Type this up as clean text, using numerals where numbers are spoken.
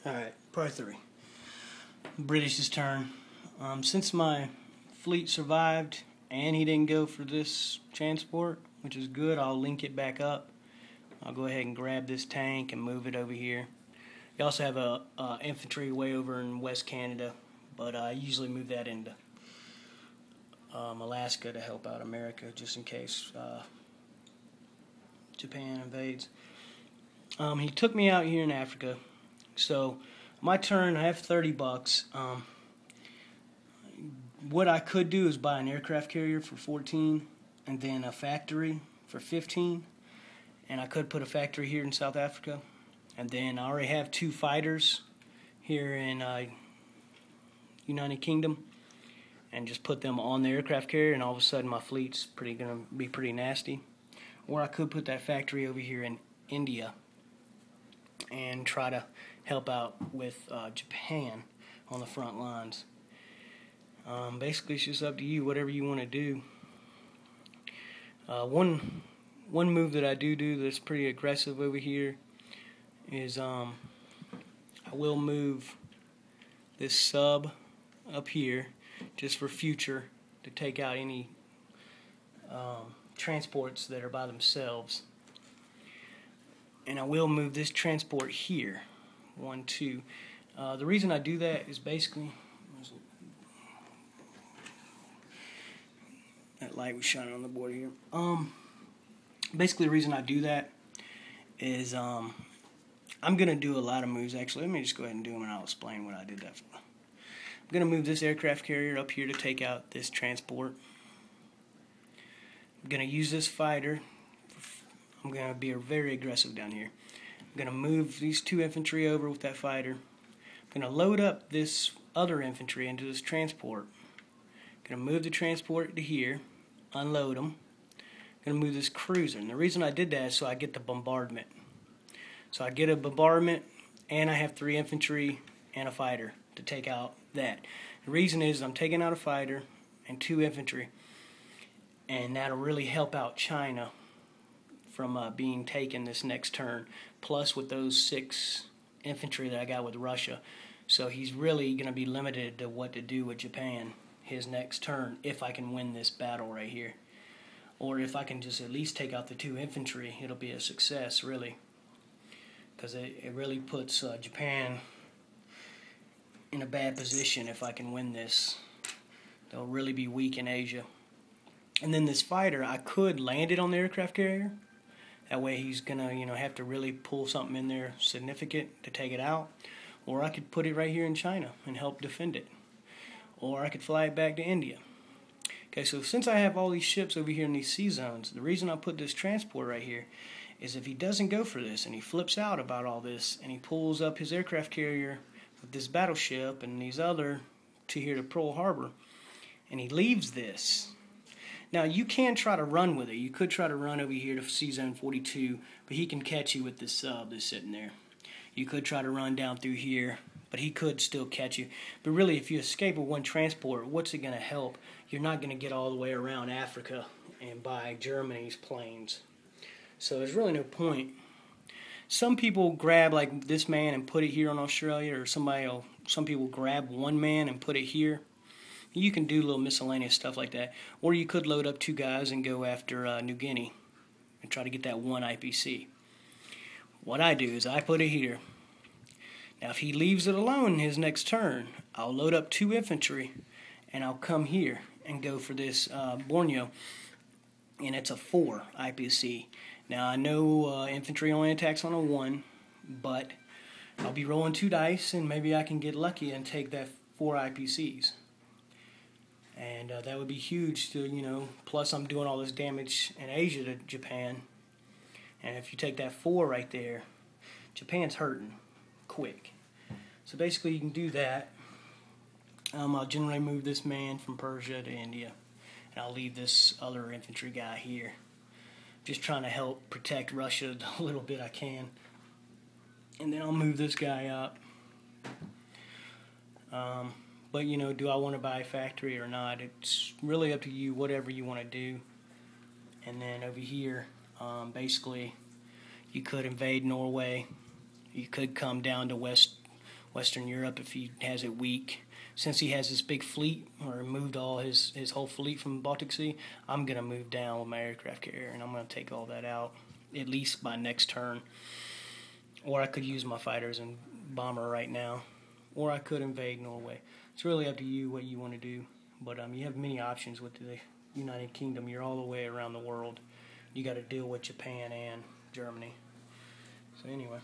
Alright, part 3. British's turn. Since my fleet survived and he didn't go for this transport, which is good, I'll link it back up. I'll go ahead and grab this tank and move it over here. You also have a infantry way over in West Canada, but I usually move that into Alaska to help out America, just in case Japan invades. He took me out here in Africa. So, my turn, I have $30. What I could do is buy an aircraft carrier for 14 and then a factory for 15. And I could put a factory here in South Africa. And then I already have 2 fighters here in United Kingdom. And just put them on the aircraft carrier, and all of a sudden my fleet's gonna be pretty nasty. Or I could put that factory over here in India and try to help out with Japan on the front lines. Basically, it's just up to you, whatever you want to do. One move that I do that's pretty aggressive over here is I will move this sub up here just for future to take out any transports that are by themselves. And I will move this transport here. 1, 2. The reason I do that is basically that light was shining on the board here. Basically, the reason I do that is I'm gonna do a lot of moves. Actually, let me just go ahead and do them, and I'll explain what I did that for. I'm gonna move this aircraft carrier up here to take out this transport. I'm gonna use this fighter. I'm going to be very aggressive down here. I'm going to move these 2 infantry over with that fighter. I'm going to load up this other infantry into this transport. I'm going to move the transport to here, unload them. I'm going to move this cruiser. And the reason I did that is so I get the bombardment. So I get a bombardment, and I have 3 infantry and a fighter to take out that. The reason is I'm taking out a fighter and 2 infantry, and that'll really help out China from being taken this next turn, plus with those 6 infantry that I got with Russia. So he's really going to be limited to what to do with Japan his next turn if I can win this battle right here. Or if I can just at least take out the 2 infantry, it'll be a success, really. Because it really puts Japan in a bad position if I can win this. They'll really be weak in Asia. And then this fighter, I could land it on the aircraft carrier. That way he's going to, have to really pull something in there significant to take it out. Or I could put it right here in China and help defend it. Or I could fly it back to India. Okay, so since I have all these ships over here in these sea zones, the reason I put this transport right here is if he doesn't go for this and he flips out about all this and he pulls up his aircraft carrier with this battleship and these other to here to Pearl Harbor, and he leaves this. Now, you can try to run with it. You could try to run over here to Sea Zone 42, but he can catch you with this sub that's sitting there. You could try to run down through here, but he could still catch you. But really, if you escape with 1 transport, what's it going to help? You're not going to get all the way around Africa and by Germany's planes. So there's really no point. Some people grab like this man and put it here on Australia, or some people grab 1 man and put it here. You can do little miscellaneous stuff like that. Or you could load up 2 guys and go after New Guinea and try to get that 1 IPC. What I do is I put it here. Now if he leaves it alone his next turn, I'll load up 2 infantry and I'll come here and go for this Borneo. And it's a 4 IPC. Now I know infantry only attacks on a 1, but I'll be rolling 2 dice and maybe I can get lucky and take that 4 IPCs. And that would be huge to, plus I'm doing all this damage in Asia to Japan. And if you take that 4 right there, Japan's hurting quick. So basically you can do that. I'll generally move this man from Persia to India. And I'll leave this other infantry guy here. Just trying to help protect Russia the little bit I can. And then I'll move this guy up. But, do I want to buy a factory or not? It's really up to you, whatever you want to do. And then over here, basically, you could invade Norway. You could come down to West Western Europe if he has it weak. Since he has this big fleet, or moved all his whole fleet from the Baltic Sea, I'm going to move down with my aircraft carrier, and I'm going to take all that out, at least by next turn. Or I could use my fighters and bomber right now, or I could invade Norway. It's really up to you what you want to do, but you have many options with the United Kingdom. You're all the way around the world. You got to deal with Japan and Germany. So anyway.